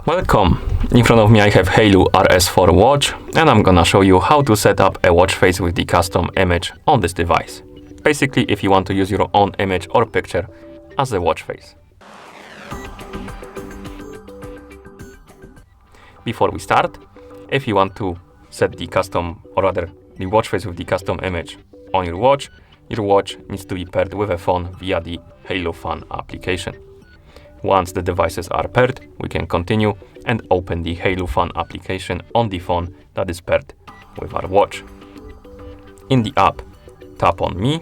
Welcome! In front of me I have Haylou RS4 watch, and I'm gonna show you how to set up a watch face with the custom image on this device. Basically, if you want to use your own image or picture as a watch face. Before we start, if you want to set the custom, or rather the watch face with the custom image on your watch needs to be paired with a phone via the Haylou Phone application. Once the devices are paired, we can continue and open the Haylou Phone application on the phone that is paired with our watch. In the app, tap on Me,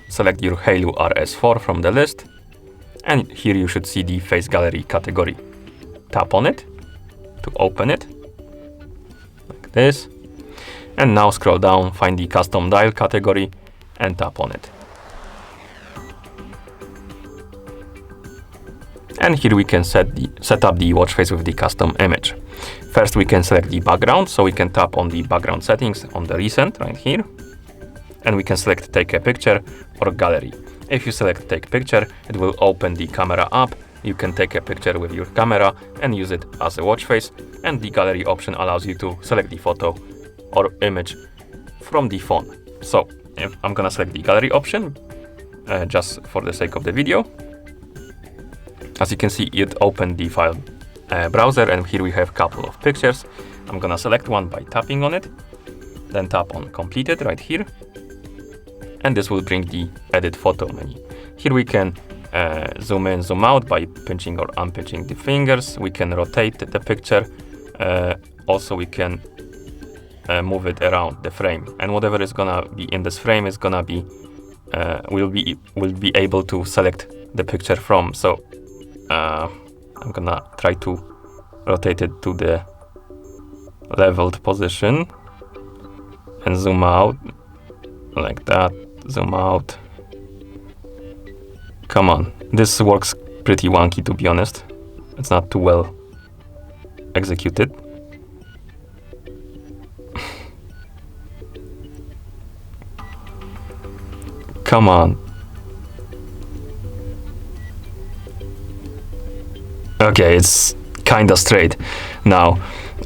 select your Haylou RS4 from the list, and here you should see the Face Gallery category. Tap on it to open it, like this, and now scroll down, find the Custom Dial category, and tap on it. And here we can set up the watch face with the custom image. First we can select the background, so we can tap on the background settings on the recent right here. And we can select take a picture or gallery. If you select take picture, it will open the camera app. You can take a picture with your camera and use it as a watch face. And the gallery option allows you to select the photo or image from the phone. So I'm gonna select the gallery option just for the sake of the video. As you can see, it opened the file browser, and here we have a couple of pictures. I'm gonna select one by tapping on it, then tap on completed right here, and this will bring the edit photo menu. Here we can zoom in, zoom out by pinching or unpinching the fingers. We can rotate the picture. Also, we can move it around the frame, and whatever is gonna be in this frame is gonna be we'll be able to select the picture from. So I'm gonna try to rotate it to the leveled position and zoom out like that, zoom out. Come on, this works pretty wonky, to be honest. It's not too well executed. Come on. Okay, it's kinda straight now.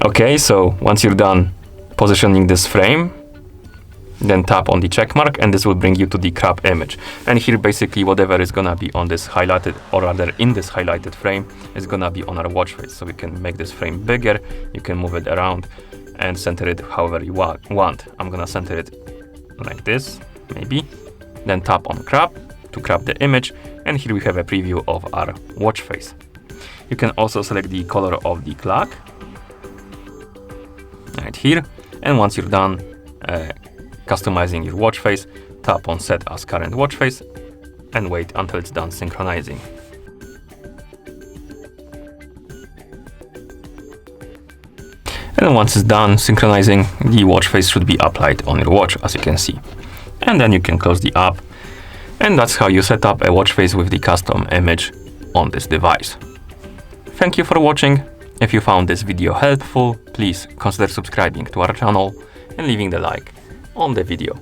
Okay, so once you're done positioning this frame, then tap on the check mark, and this will bring you to the crop image. And here basically whatever is gonna be on this highlighted, or rather in this highlighted frame, is gonna be on our watch face. So we can make this frame bigger, you can move it around and center it however you want. I'm gonna center it like this, maybe. Then tap on crop to crop the image, and here we have a preview of our watch face. You can also select the color of the clock right here, and once you're done customizing your watch face, tap on set as current watch face and wait until it's done synchronizing. And once it's done synchronizing, the watch face should be applied on your watch, as you can see. And then you can close the app, and that's how you set up a watch face with the custom image on this device. Thank you for watching. If you found this video helpful, please consider subscribing to our channel and leaving the like on the video.